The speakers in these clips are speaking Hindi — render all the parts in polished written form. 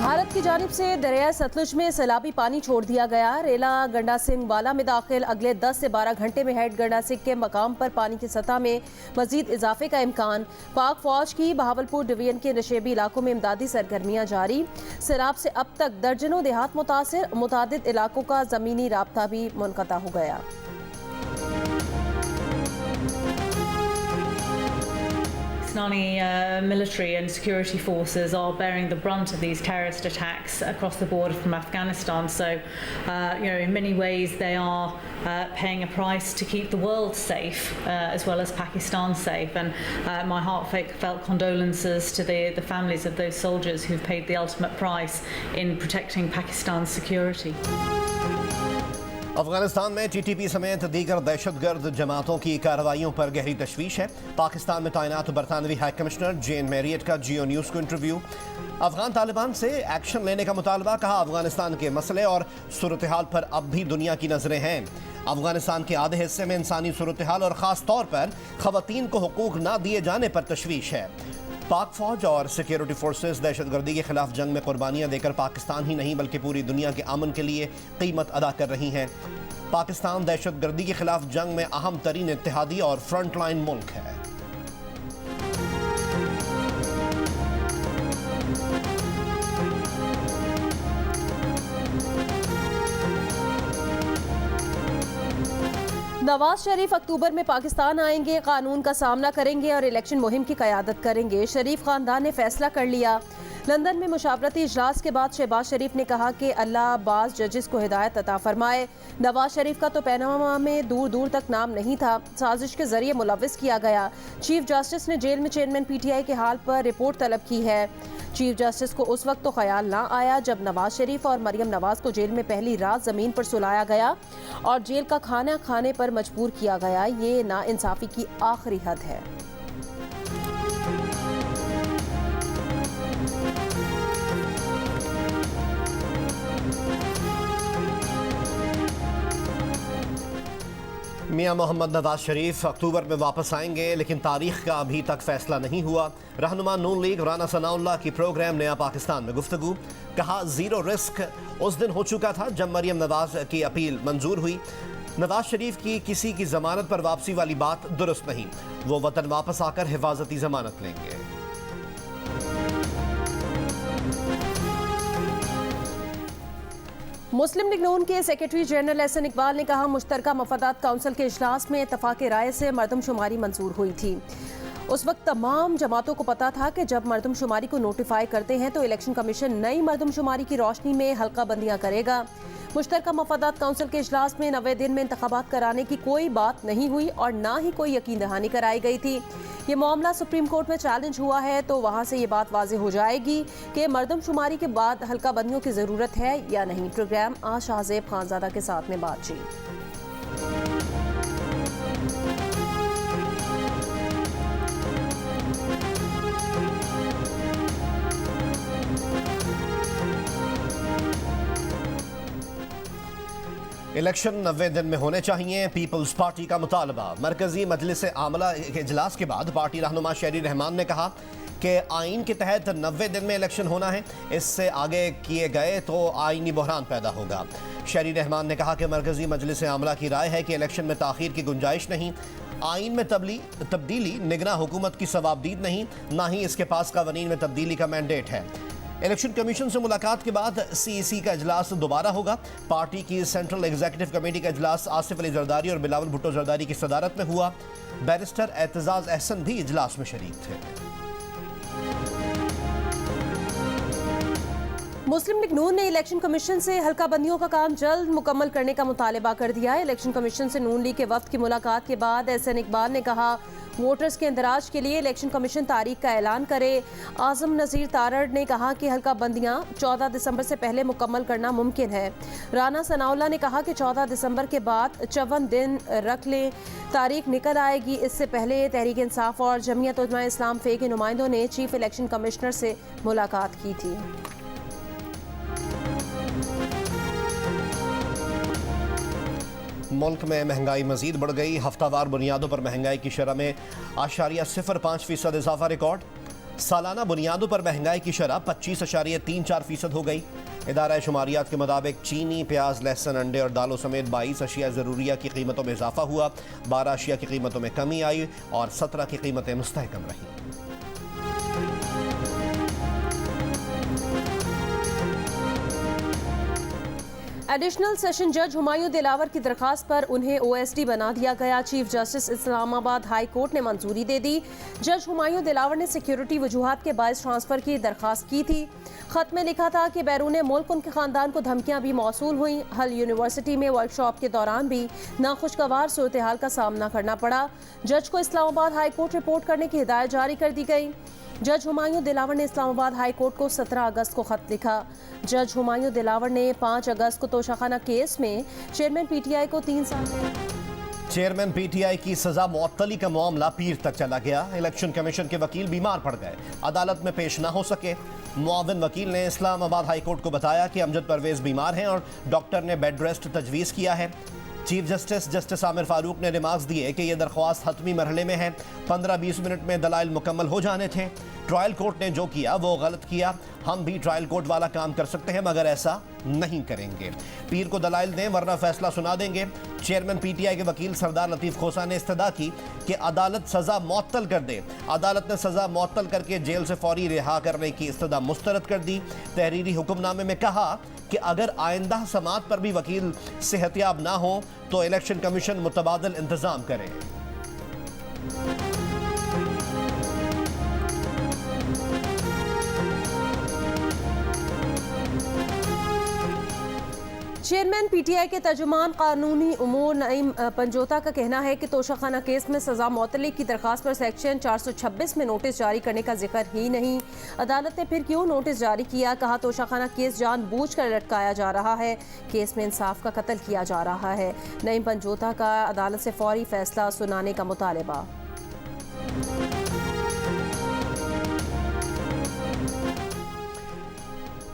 भारत की जानिब से दरिया सतलुज में सैलाबी पानी छोड़ दिया गया। रेला गंडा सिंह वाला में दाखिल अगले 10 से 12 घंटे में हेड गंडा सिंह के मकाम पर पानी की सतह में मजीद इजाफे का इम्कान। पाक फौज की बहावलपुर डिवीजन के नशेबी इलाकों में इमदादी सरगर्मियां जारी। सैलाब से अब तक दर्जनों देहात मुतासिर, मुतादिद इलाकों का जमीनी राब्ता भी मुनक़ता हो गया। Pakistani military and security forces are bearing the brunt of these terrorist attacks across the border from Afghanistan. So, in many ways, they are paying a price to keep the world safe as well as Pakistan safe. And my heartfelt condolences to the families of those soldiers who've paid the ultimate price in protecting Pakistan's security. Afghanistan में टीटीपी समेत दीगर दहशतगर्द जमातों की कार्रवाइयों पर गहरी तशवीश है। पाकिस्तान में तैनात बरतानवी हाई कमिश्नर जेन मैरियट का जियो न्यूज़ को इंटरव्यू। अफगान तालिबान से एक्शन लेने का मुतालबा, कहा अफगानिस्तान के मसले और सूरत हाल पर अब भी दुनिया की नजरें हैं। अफगानिस्तान के आधे हिस्से में इंसानी सूरत हाल और ख़ास तौर पर ख़वातीन को हुकूक ना दिए जाने पर तशवीश है। पाक फौज और सिक्योरिटी फोर्सेस दहशतगर्दी के खिलाफ जंग में कुर्बानियां देकर पाकिस्तान ही नहीं बल्कि पूरी दुनिया के अमन के लिए कीमत अदा कर रही हैं। पाकिस्तान दहशतगर्दी के खिलाफ जंग में अहम तरीन इत्तेहादी और फ्रंटलाइन मुल्क है। नवाज शरीफ अक्टूबर में पाकिस्तान आएंगे, कानून का सामना करेंगे और इलेक्शन मुहिम की क़यादत करेंगे। शरीफ खानदान ने फैसला कर लिया। लंदन में मुशावरती इजलास के बाद शहबाज शरीफ ने कहा कि अल्लाह बाज़ जजेस को हिदायत अता फरमाए। नवाज शरीफ का तो पैनामा में दूर दूर तक नाम नहीं था, साजिश के जरिए मुलविस किया गया। चीफ जस्टिस ने जेल में चेयरमैन पीटीआई के हाल पर रिपोर्ट तलब की है। चीफ जस्टिस को उस वक्त तो ख्याल ना आया जब नवाज शरीफ और मरियम नवाज को जेल में पहली रात ज़मीन पर सुलाया गया और जेल का खाना खाने पर मजबूर किया गया। ये नाइंसाफ़ी की आखिरी हद है। मियां मोहम्मद नवाज शरीफ अक्टूबर में वापस आएंगे, लेकिन तारीख का अभी तक फैसला नहीं हुआ। रहनुमा नून लीग राना सनाउल्लाह की प्रोग्राम नया पाकिस्तान में गुफ्तगू, कहा जीरो रिस्क उस दिन हो चुका था जब मरियम नवाज की अपील मंजूर हुई। नवाज शरीफ की किसी की जमानत पर वापसी वाली बात दुरुस्त नहीं, वो वतन वापस आकर हिफाजती जमानत लेंगे। मुस्लिम लीग नून के सेक्रेटरी जनरल एहसन इकबाल ने कहा, मुश्तरका मफादात काउंसिल के इजलास में इत्तफाक राय से मरदमशुमारी मंजूर हुई थी। उस वक्त तमाम जमातों को पता था कि जब मरदमशुमारी को नोटिफाई करते हैं तो इलेक्शन कमीशन नई मरदमशुमारी की रोशनी में हल्का बंदियां करेगा। मुश्तरका मफादात काउंसिल के इजलास में 90 दिन में इंतखाबात कराने की कोई बात नहीं हुई और ना ही कोई यकीन दहानी कराई गई थी। ये मामला सुप्रीम कोर्ट में चैलेंज हुआ है तो वहाँ से ये बात वाज़ेह हो जाएगी कि मरदमशुमारी के बाद हल्का बंदियों की ज़रूरत है या नहीं। प्रोग्राम आज शाहजेब खानजादा के साथ में बातचीत। इलेक्शन 90 दिन में होने चाहिए, पीपल्स पार्टी का मुतालबा। मरकजी मजलिस आमला के इजलास के बाद पार्टी रहनुमा शहरी रहमान ने कहा कि आइन के तहत 90 दिन में इलेक्शन होना है, इससे आगे किए गए तो आइनी बहरान पैदा होगा। शहरी रहमान ने कहा कि मरकजी मजलिस आमला की राय है कि इलेक्शन में ताख़ीर की गुंजाइश नहीं, आइन में तब्दीली निगरां हुकूमत की सवाबदीद नहीं, ना ही इसके पास कानून में तब्दीली का मैंडेट है। इलेक्शन कमीशन से मुलाकात के बाद सीईसी का इजलास दोबारा होगा। पार्टी की सेंट्रल एग्जीक्यूटिव कमेटी का इजलास आसिफ अली जरदारी और बिलावल भुट्टो जरदारी की सदारत में हुआ। बैरिस्टर एतजाज अहसन भी इजलास में शरीक थे। मुस्लिम लीग नून ने इलेक्शन कमीशन से हल्का बंदियों का काम जल्द मुकम्मल करने का मुतालबा कर दिया है। इलेक्शन कमीशन से नून लीग के वफ्द की मुलाकात के बाद एहसन इकबाल ने कहा, वोटर्स के इंदराज के लिए इलेक्शन कमीशन तारीख का ऐलान करे। आजम नज़ीर तारड़ ने कहा कि हल्का बंदियां 14 दिसंबर से पहले मुकम्मल करना मुमकिन है। राना सनाउल्लाह ने कहा कि 14 दिसंबर के बाद 54 दिन रख लें, तारीख निकल आएगी। इससे पहले तहरीक इंसाफ और जमीयत उलमा इस्लाम फे के नुमाइंदों ने चीफ इलेक्शन कमिश्नर से मुलाकात की थी। मुल्क में महंगाई मजीद बढ़ गई। हफ्तावार बुनियादों पर महंगाई की शरह में 0.05% इजाफा रिकॉर्ड। सालाना बुनियादों पर महंगाई की शरह 25.34% हो गई। इदारा शुमारियात के मुताबिक चीनी, प्याज, लहसुन, अंडे और दालों समेत 22 अशिया ज़रूरिया की कीमतों में इजाफा हुआ, 12 अशिया की कीमतों में कमी आई और 17 की कीमतें मुस्तहकम रहीं। एडिशनल सेशन जज हुमायूं दिलावर की दरखास्त पर उन्हें OSD बना दिया गया। Chief justice Islamabad high court ने मंजूरी दे दी। जज हुमायूं दिलावर ने सिक्योरिटी वजूहात के बायस ट्रांसफर की दरखास्त की थी। खत में लिखा था कि बैरून मुल्क उनके खानदान को धमकियां भी मौसूल हुई। हल यूनिवर्सिटी में वर्कशॉप के दौरान भी नाखुशगवार सूरत हाल का सामना करना पड़ा। जज को इस्लामाबाद हाई कोर्ट रिपोर्ट करने की हिदायत जारी कर दी गई। जज हुमायूं दिलावर ने इस्लामाबाद हाई कोर्ट को 17 अगस्त को खत लिखा। जज हुमायूं दिलावर ने 5 अगस्त को तोशाखाना केस में चेयरमैन PTI को 3 साल चेयरमैन PTI की सजा मुअत्तली का मामला पीर तक चला गया। इलेक्शन कमीशन के वकील बीमार पड़ गए, अदालत में पेश ना हो सके। मुआविन वकील ने इस्लामाबाद हाई कोर्ट को बताया कि अमजद परवेज बीमार हैं और डॉक्टर ने बेड रेस्ट तजवीज़ किया है। चीफ जस्टिस आमिर फारूक ने रिमार्क्स दिए कि यह दरख्वास्त हतमी मरहले में है। 15-20 मिनट में दलाइल मुकम्मल हो जाने थे। ट्रायल कोर्ट ने जो किया वो गलत किया। हम भी ट्रायल कोर्ट वाला काम कर सकते हैं मगर ऐसा नहीं करेंगे। पीर को दलाइल दें वरना फैसला सुना देंगे। चेयरमैन PTI के वकील सरदार लतीफ़ खोसा ने इस्तदा की कि अदालत सज़ा मुअत्तल कर दे। अदालत ने सज़ा मुअत्तल करके जेल से फौरी रिहा करने की इस्तदा मुस्तरद कर दी। तहरीरी हुक्मनामे में कहा कि अगर आइंदा समात पर भी वकील सेहतियाब ना हो तो इलेक्शन कमीशन मुतबादल इंतज़ाम करे। चेयरमैन PTI के तर्जुमान कानूनी उमूर नईम पंजोता का कहना है कि तोशाखाना केस में सजा मुअत्तली की दरखास्त पर सेक्शन 426 में नोटिस जारी करने का जिक्र ही नहीं। अदालत ने फिर क्यों नोटिस जारी किया? कहा तोशाखाना केस जानबूझकर लटकाया जा रहा है। केस में इंसाफ का कत्ल किया जा रहा है। नईम पंजोता का अदालत से फौरी फैसला सुनाने का मुतालबा।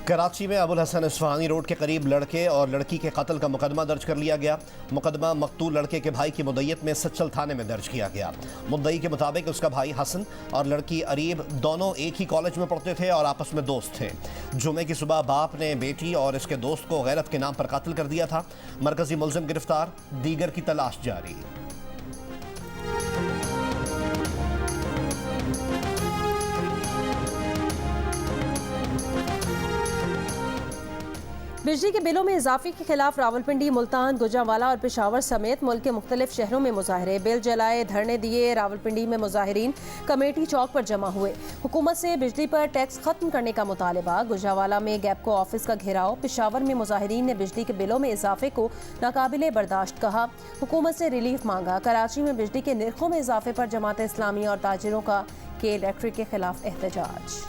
कराची में अबुल हसन इस्फहानी रोड के करीब लड़के और लड़की के कत्ल का मुकदमा दर्ज कर लिया गया। मुकदमा मकतूल लड़के के भाई की मुद्दईयत में सच्चल थाने में दर्ज किया गया। मुद्दई के मुताबिक उसका भाई हसन और लड़की अरीब दोनों एक ही कॉलेज में पढ़ते थे और आपस में दोस्त थे। जुमे की सुबह बाप ने बेटी और इसके दोस्त को गैरत के नाम पर कत्ल कर दिया था। मरकजी मुलजिम गिरफ्तार, दीगर की तलाश जारी। बिजली के बिलों में इजाफे के खिलाफ रावलपिंडी, मुल्तान, गुजरांवाला और पेशावर समेत मुल्क के मुख्तलिफ शहरों में मुजाहरे, बिल जलाए, धरने दिए। रावलपिंडी में मुजाहिरीन कमेटी चौक पर जमा हुए। हुकूमत से बिजली पर टैक्स खत्म करने का मुतालबा। गुजरांवाला में गैपको ऑफिस का घेराव। पेशावर में मुजाहिरीन ने बिजली के बिलों में इजाफे को नाकाबिले बर्दाश्त कहा। हुकूमत से रिलीफ मांगा। कराची में बिजली के निर्खों में इजाफे पर जमात इस्लामी और ताजिरों का के इलेक्ट्रिक के खिलाफ एहतजाज।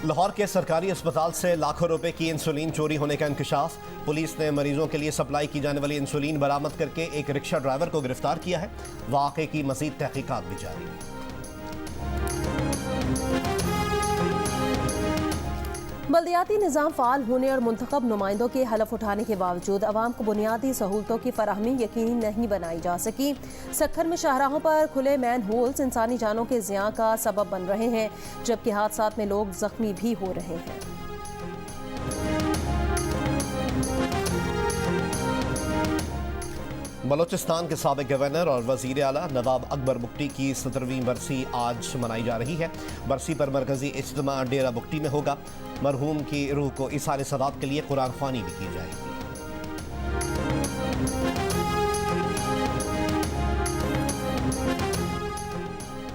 लाहौर के सरकारी अस्पताल से लाखों रुपए की इंसुलिन चोरी होने का इंकशाफ। पुलिस ने मरीजों के लिए सप्लाई की जाने वाली इंसुलिन बरामद करके एक रिक्शा ड्राइवर को गिरफ्तार किया है। वाक़े की मज़ीद तहकीकात भी जारी। बल्दियाती निज़ाम फ़ाल होने और मुंतखब नुमाइंदों के हलफ उठाने के बावजूद अवाम को बुनियादी सहूलतों की फराहमी यकीनी नहीं बनाई जा सकी। सक्खर में शाहराहों पर खुले मैन होल्स इंसानी जानों के ज़िया का सबब बन रहे हैं, जबकि हादसात में लोग जख्मी भी हो रहे हैं। बलोचिस्तान के साबिक गवर्नर और वज़ीर आला नवाब अकबर बुगटी की 17वीं बरसी आज मनाई जा रही है। बरसी पर मरकजी इज्तिमा डेरा बुगटी में होगा। मरहूम की रूह को इसारे सवाब के लिए कुरान ख्वानी भी की जाएगी।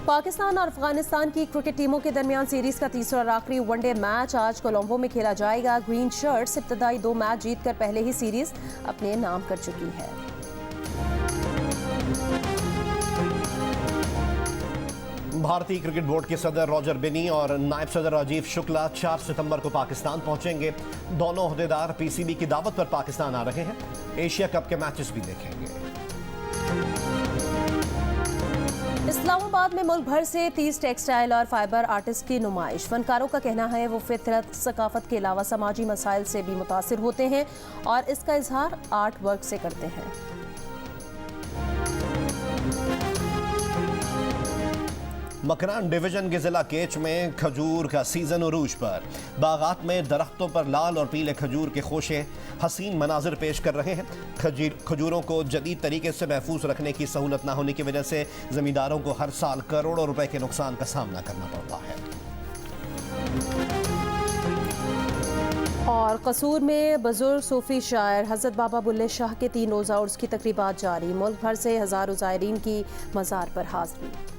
पाकिस्तान और अफगानिस्तान की क्रिकेट टीमों के दरमियान सीरीज का तीसरा और आखिरी वनडे मैच आज कोलंबो में खेला जाएगा। ग्रीन शर्ट्स इब्तदाई 2 मैच जीतकर पहले ही सीरीज अपने नाम कर चुकी है। भारतीय क्रिकेट बोर्ड के सदर रॉजर बिनी और नायब सदर राजीव शुक्ला 4 सितंबर को पाकिस्तान पहुंचेंगे। दोनों ओहदेदार पीसीबी की दावत पर पाकिस्तान आ रहे हैं। एशिया कप के मैचेस भी देखेंगे। इस्लामाबाद में मुल्क भर से 30 टेक्सटाइल और फाइबर आर्टिस्ट की नुमाइश। फनकारों का कहना है वो फितरत, सकाफत के अलावा समाजी मसाइल से भी मुतासिर होते हैं और इसका इजहार आर्ट वर्क से करते हैं। मकरान डिवीजन के जिला केच में खजूर का सीजन उरूज पर। बागात में दरख्तों पर लाल और पीले खजूर के खोशे हसीन मनाजिर पेश कर रहे हैं। खजूरों को जदीद तरीके से महफूज रखने की सहूलत न होने की वजह से जमींदारों को हर साल करोड़ों रुपए के नुकसान का सामना करना पड़ता है। और कसूर में बुजुर्ग सूफी शायर हज़रत बाबा बुल्ले शाह के 3 रोज़ा उर्स की तकरीबात जारी। मुल्क भर से हज़ारों ज़ायरीन की मज़ार पर हाज़री।